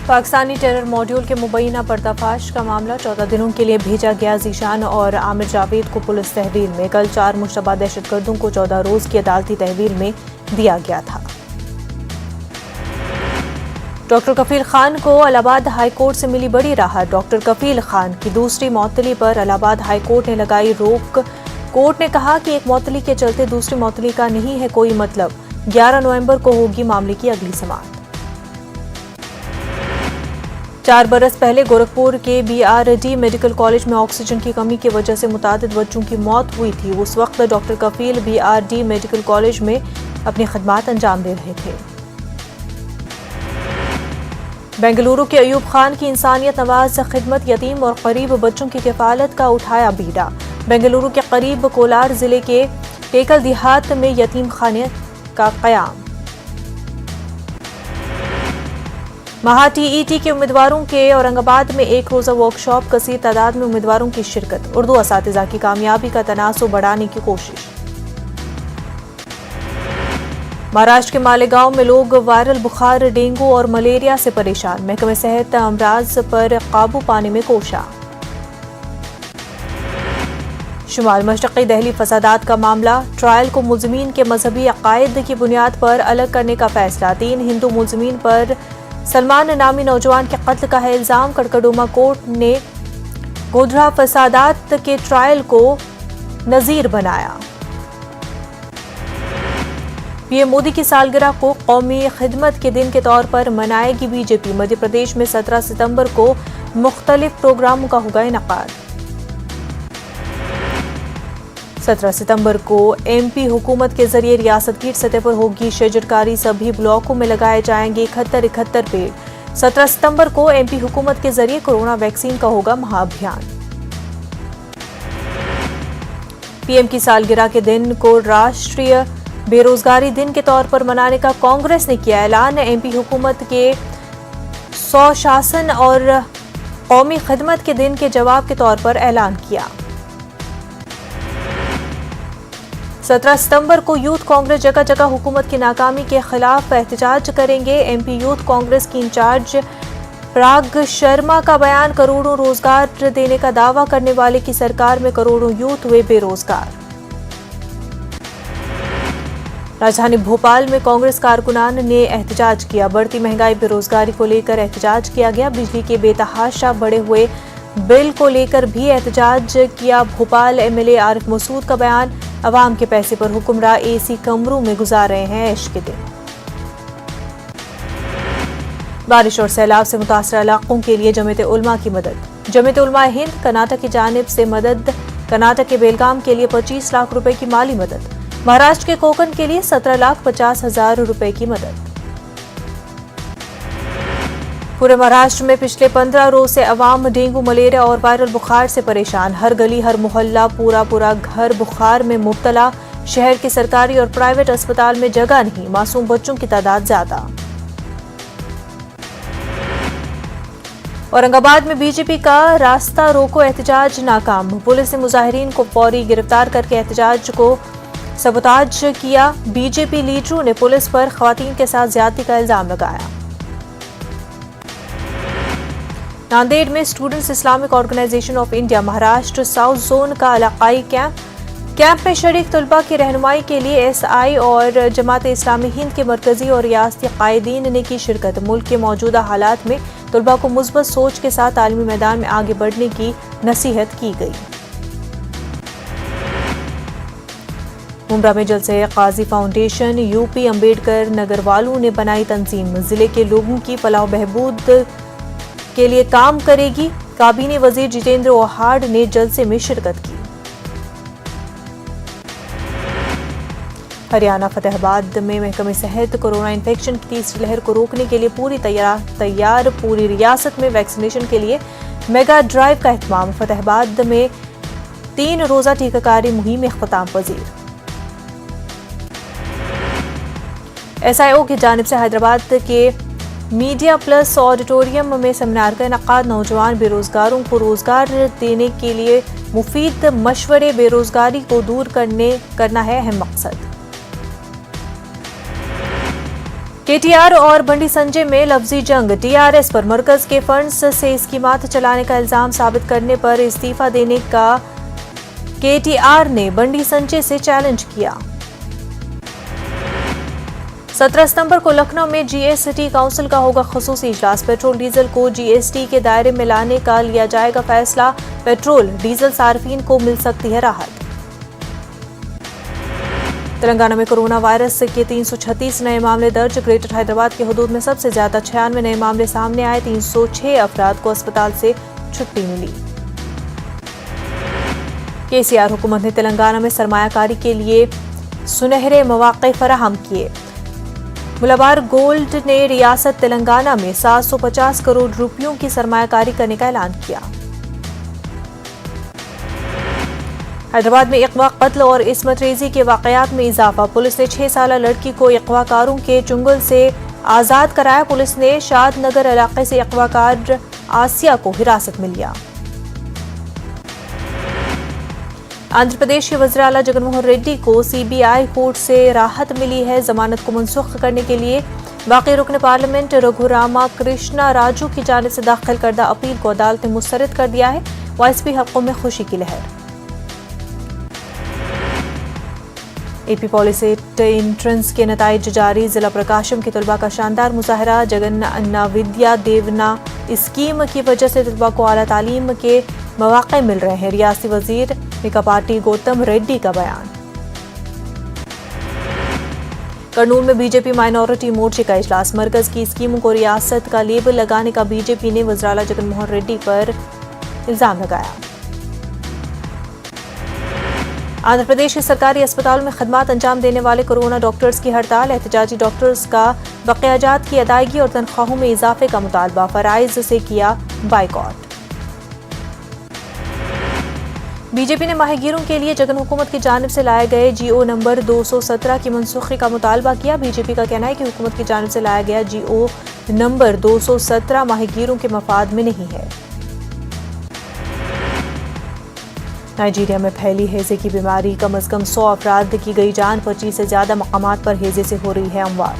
Pakistani terror module के मुबैना पर्दाफाश का मामला 14 दिनों के लिए भेजा गया। जीशान और आमिर जावेद को पुलिस तहवील में। कल 4 मुश्तबा दहशतगर्दों को 14 रोज की अदालती तहवील में दिया गया था। डॉक्टर कफील खान को इलाहाबाद हाई कोर्ट से मिली बड़ी राहत। डॉक्टर कफील खान की दूसरी मौतली पर इलाहाबाद हाई कोर्ट ने लगाई रोक। कोर्ट ने कहा कि एक मौतली के चलते दूसरी मौतली का नहीं है कोई मतलब। 11 नवंबर को होगी मामले की अगली समाअत। 4 बरस पहले गोरखपुर के BRD मेडिकल कॉलेज में ऑक्सीजन की कमी की वजह से मुतादिद बच्चों की मौत हुई थी। उस वक्त डॉक्टर कफील BRD मेडिकल कॉलेज में अपनी खदमात अंजाम दे रहे थे। बेंगलुरु के अयूब खान की इंसानियत नवाज खिदमत यतीम और गरीब बच्चों की किफालत का उठाया बीड़ा। बेंगलुरु के करीब कोलार जिले के टेकल देहात में यतीम खाने का कयाम। महा TET के उम्मीदवारों के औरंगाबाद में एक रोजा वर्कशॉप, कसीर तादाद में उम्मीदवारों की शिरकत। उर्दू असातिज़ा की कामयाबी का तनासुब बढ़ाने की कोशिश। महाराष्ट्र के मालेगांव में लोग वायरल बुखार, डेंगू और मलेरिया से परेशान। महकमे सेहत अमराज पर काबू पाने में कोशा। शुमाल मशरक़ी दिल्ली फसादात का मामला। ट्रायल को मुल्ज़मीन के मजहबी अकायद की बुनियाद पर अलग करने का फैसला। 3 हिंदू मुल्ज़मीन पर सलमान नामी नौजवान के कत्ल का है इल्जाम। कड़कड़ोमा कोर्ट ने गोधरा फसादात के ट्रायल को नजीर बनाया। पीएम मोदी की सालगिरह को कौमी खिदमत के दिन के तौर पर मनाएगी बीजेपी। मध्य प्रदेश में 17 सितंबर को मुख्तलिफ प्रोग्रामों का होगा इनकाद। 17 सितंबर को MP हुकूमत के जरिए रियासत की सतह पर होगी शजरकारी। सभी ब्लॉकों में लगाए जाएंगे 71 पेड़। 17 सितंबर को MP हुकूमत के जरिए कोरोना वैक्सीन का होगा महाअभियान। पीएम की सालगिरह के दिन को राष्ट्रीय बेरोजगारी दिन के तौर पर मनाने का कांग्रेस ने किया ऐलान। MP हुकूमत के स्वशासन और कौमी खिदमत के दिन के जवाब के तौर पर ऐलान किया। 17 सितंबर को यूथ कांग्रेस जगह जगह हुकूमत की नाकामी के खिलाफ एहतजाज करेंगे। MP यूथ कांग्रेस की इंचार्ज पराग शर्मा का बयान। करोड़ों रोजगार देने का दावा करने वाले की सरकार में करोड़ों यूथ हुए बेरोजगार। राजधानी भोपाल में कांग्रेस कारकुनान ने एहतजाज किया। बढ़ती महंगाई बेरोजगारी को लेकर एहतजाज किया गया। बिजली के बेतहाशा बढ़े हुए बिल को लेकर भी एहतजाज किया। भोपाल MLA आरिफ मसूद का बयान। अवाम के पैसे पर हुक्मरान AC कमरों में गुजार रहे हैं ऐश के दिन। बारिश और सैलाब से मुतासर इलाकों के लिए जमीयत उलमा की मदद। जमीयत उलमा हिंद कर्नाटक की जानिब से मदद। कर्नाटक के बेलगाम के लिए 25 लाख रुपए की माली मदद। महाराष्ट्र के कोकन के लिए 17,50,000 रुपए की मदद। पूरे महाराष्ट्र में पिछले 15 रोज से अवाम डेंगू, मलेरिया और वायरल बुखार से परेशान। हर गली, हर मोहल्ला, पूरा घर बुखार में मुब्तला। शहर के सरकारी और प्राइवेट अस्पताल में जगह नहीं। मासूम बच्चों की तादाद ज्यादा। औरंगाबाद में बीजेपी का रास्ता रोको एहतजाज नाकाम। पुलिस ने मुजाहिरीन को फौरी गिरफ्तार करके एहतजाज को सबोताज किया। बीजेपी लीडरों ने पुलिस पर खवातीन के साथ ज्यादती का इल्जाम लगाया। नांदेड़ में students Islamic organisation of India Maharashtra south zone का इलाकाई कैंप में शरीक तलबा की रहनुमाई के लिए SI और जमात इस्लामी हिंद के मरकजी और रियासती कायदीन ने की शिरकत। मुल्क के मौजूदा हालात में तलबा को मुस्बत सोच के साथ तालीमी मैदान में आगे बढ़ने की नसीहत की गई। मुंब्रा में जलसे काजी फाउंडेशन UP अम्बेडकर नगर वालों ने बनाई तंजीम। जिले के लोगों की फलाह बहबूद के लिए काम करेगी। काबीना वजीर जितेंद्र ओहाड ने जलसे में शिरकत की। हरियाणा फतेहाबाद में महकमे सेहत कोरोना इन्फेक्शन की तीसरी लहर को रोकने के लिए पूरी तैयार। पूरी रियासत में वैक्सीनेशन के लिए मेगा ड्राइव का एहतमाम। फतेहाबाद में 3 रोजा टीकाकारी मुहिम इख्तिताम पजीर। SIO की जानिब से हैदराबाद के मीडिया प्लस ऑडिटोरियम में सेमिनार का इनकाद। नौजवान बेरोजगारों को रोजगार देने के लिए मुफीद मशवरे। बेरोजगारी को दूर करना है अहम मकसद। केटीआर और बंडी संजय में लफ्जी जंग। टीआरएस पर मरकज के फंड्स से स्कीमात चलाने का इल्जाम साबित करने पर इस्तीफा देने का केटीआर ने बंडी संजय से चैलेंज किया। 17 सितंबर को लखनऊ में जीएसटी काउंसिल का होगा खुसूसी इजलास। पेट्रोल डीजल को जीएसटी के दायरे में लाने का लिया जाएगा फैसला। पेट्रोल डीजल सार्फिन को मिल सकती है राहत। तेलंगाना में कोरोना वायरस के 336 नए मामले दर्ज। ग्रेटर हैदराबाद के हुदूद में सबसे ज्यादा 96 नए मामले सामने आए। 306 अफराद को अस्पताल से छुट्टी मिली। केसीआर हुकूमत ने तेलंगाना में सरमायाकारी के लिए सुनहरे मौके फराहम किए। मुलाबार गोल्ड ने रियासत तेलंगाना में 750 करोड़ रुपयों की सरमायाकारी करने का ऐलान किया। हैदराबाद में अगवा, कत्ल और इस्मत रेजी के वाकयात में इजाफा। पुलिस ने 6 साला लड़की को अगवाकारों के चुंगल से आजाद कराया। पुलिस ने शादनगर इलाके से अगवाकार आसिया को हिरासत में लिया। आंध्र प्रदेश के वज़ीर आला जगनमोहन रेड्डी को सीबीआई कोर्ट से राहत मिली है। जमानत को मनसूख करने के लिए बाकी रुकन पार्लियामेंट रघुरामा कृष्णा राजू की जानिब से दाखिल करदा अपील को अदालत ने मुस्तरद कर दिया है। वाइसपी हकों में खुशी की लहर। एपी पॉलिसेट एंट्रेंस के नताइज जारी। जिला प्रकाशम के तलबा का शानदार मुजाहरा। जगन अन्ना विद्या देवना स्कीम की वजह से तलबा को आला तालीम के मौके मिल रहे हैं। रियासती वजीर निका पार्टी गौतम रेड्डी का बयान। कर्नूल में बीजेपी माइनॉरिटी मोर्चे का इजलास। मरकज की स्कीमों को रियासत का लेबल लगाने का बीजेपी ने वज़ीर आला जगनमोहन रेड्डी पर इल्जाम लगाया। आंध्र प्रदेश के सरकारी अस्पतालों में खदमात अंजाम देने वाले कोरोना डॉक्टर्स की हड़ताल। एहतजाजी डॉक्टर्स का बकायाजात की अदायगी और तनख्वाहों में इजाफे का मुतालबा। फराइज से किया बाइकॉट। बीजेपी ने माहीगीरों के लिए जगन हुकूमत की जानिब से लाए गए जीओ नंबर 217 की मनसूखी का मुतालबा किया। बीजेपी का कहना है कि हुकूमत की जानिब से लाया गया जीओ नंबर 217 माहीगीरों के मफाद में नहीं है। नाइजीरिया में फैली हेजे की बीमारी। कम अज कम 100 अफराद की गई जान। 25 से ज्यादा मकामात पर हेजे से हो रही है अमवात।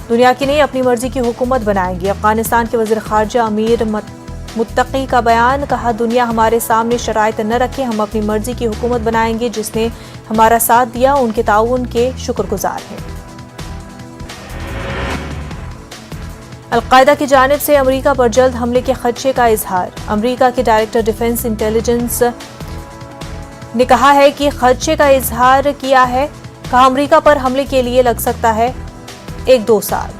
दुनिया की नहीं अपनी मर्जी की हुकूमत बनाएंगी। अफगानिस्तान के वजीर खारजा अमीर मुत्तकी का बयान। कहा, दुनिया हमारे सामने शराइत न रखे, हम अपनी मर्जी की हुकूमत बनाएंगे। जिसने हमारा साथ दिया उनके ताउन के शुक्रगुजार हैं। अलकायदा की जानिब से अमरीका पर जल्द हमले के खदशे का इजहार। अमरीका के डायरेक्टर डिफेंस इंटेलिजेंस ने कहा है कि खदशे का इजहार किया है। कहा, अमरीका पर हमले के लिए लग सकता है 1-2 साल।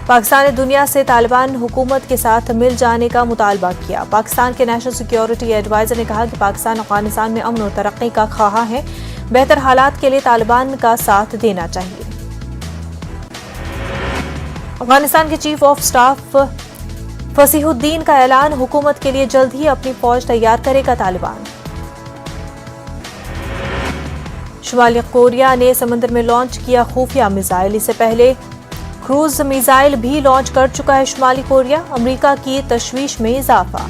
पाकिस्तान ने दुनिया से तालिबान हुकूमत के साथ मिल जाने का मुतालबा किया। पाकिस्तान के नेशनल सिक्योरिटी एडवाइजर ने कहा कि पाकिस्तान अफगानिस्तान में अमन और तरक्की का ख्वाह है। बेहतर हालात के लिए तालिबान का साथ देना चाहिए। अफगानिस्तान के चीफ ऑफ स्टाफ फसीहुद्दीन का ऐलान। हुकूमत के लिए जल्द ही अपनी फौज तैयार करेगा तालिबान। शुमाली कोरिया ने समंदर में लॉन्च किया खुफिया मिसाइल। इससे पहले क्रूज मिसाइल भी लॉन्च कर चुका है शुमाली कोरिया। अमेरिका की तशवीश में इजाफा।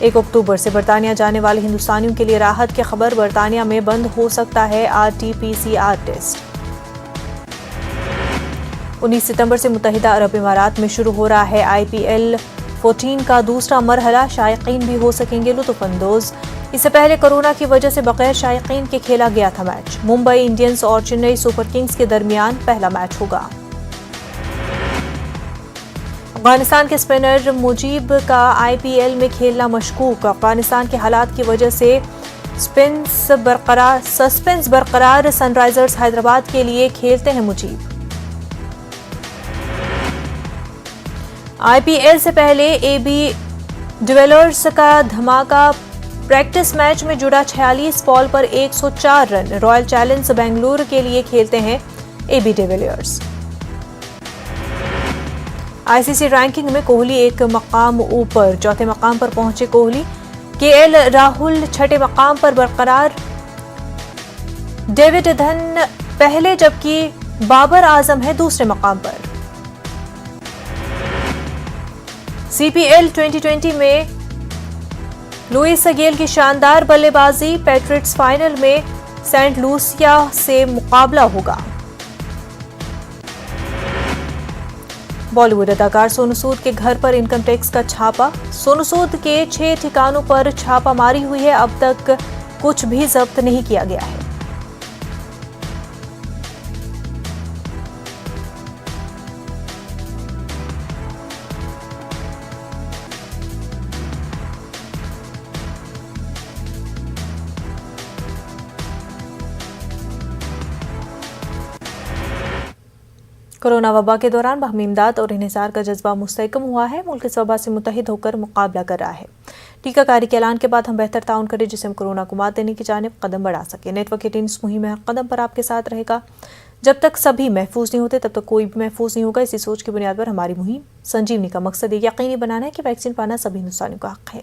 1 अक्टूबर से बरतानिया जाने वाले हिंदुस्तानियों के लिए राहत की खबर। बरतानिया में बंद हो सकता है RT-PCR टेस्ट। 19 सितंबर से मुत्तहिदा अरब इमारात में शुरू हो रहा है IPL 14 का दूसरा मरहला। शायकीन भी हो सकेंगे लुत्फअंदोज। इससे पहले कोरोना की वजह से बगैर शायकीन के खेला गया था मैच। मुंबई इंडियंस और चेन्नई सुपर किंग्स के दरमियान पहला मैच होगा। अफगानिस्तान के स्पिनर मुजीब का IPL में खेलना मशकूक। अफगानिस्तान के हालात की वजह से सस्पेंस बरकरार। सनराइजर्स हैदराबाद के लिए खेलते हैं मुजीब। IPL से पहले AB डिवेलर्स का धमाका। प्रैक्टिस मैच में जुड़ा 46 बॉल पर 104 रन। रॉयल चैलेंजर्स बेंगलुरु के लिए खेलते हैं AB डिविलियर्स। ICC रैंकिंग में कोहली एक मकाम ऊपर। चौथे मकाम पर पहुंचे कोहली। KL राहुल छठे मकाम पर बरकरार। डेविड धन पहले, जबकि बाबर आजम है दूसरे मकाम पर। CPL 2020 में लुइस गेल की शानदार बल्लेबाजी, पैट्रियट्स फाइनल में सेंट लूसिया से मुकाबला होगा। बॉलीवुड अदाकार सोनू सूद के घर पर इनकम टैक्स का छापा। सोनू सूद के 6 ठिकानों पर छापामारी हुई है। अब तक कुछ भी जब्त नहीं किया गया है। कोरोना वबा के दौरान बाहमी इमदाद और इन्हिसार का जज्बा मुस्तहकम हुआ है। मुल्क इस वबा से मुत्तहिद होकर मुकाबला कर रहा है। टीकाकारी के ऐलान के बाद हम बेहतर ताउन करें जिससे हम कोरोना को मात देने की जानिब कदम बढ़ा सके। नेटवर्क 18 इस मुहिम में हर कदम पर आपके साथ रहेगा। जब तक सभी महफूज नहीं होते तब तक कोई भी महफूज नहीं होगा। इसी सोच की बुनियाद पर हमारी मुहिम संजीवनी का मकसद ये यकीनी बनाना है कि वैक्सीन पाना सभी हिंदुस्तानियों का हक है।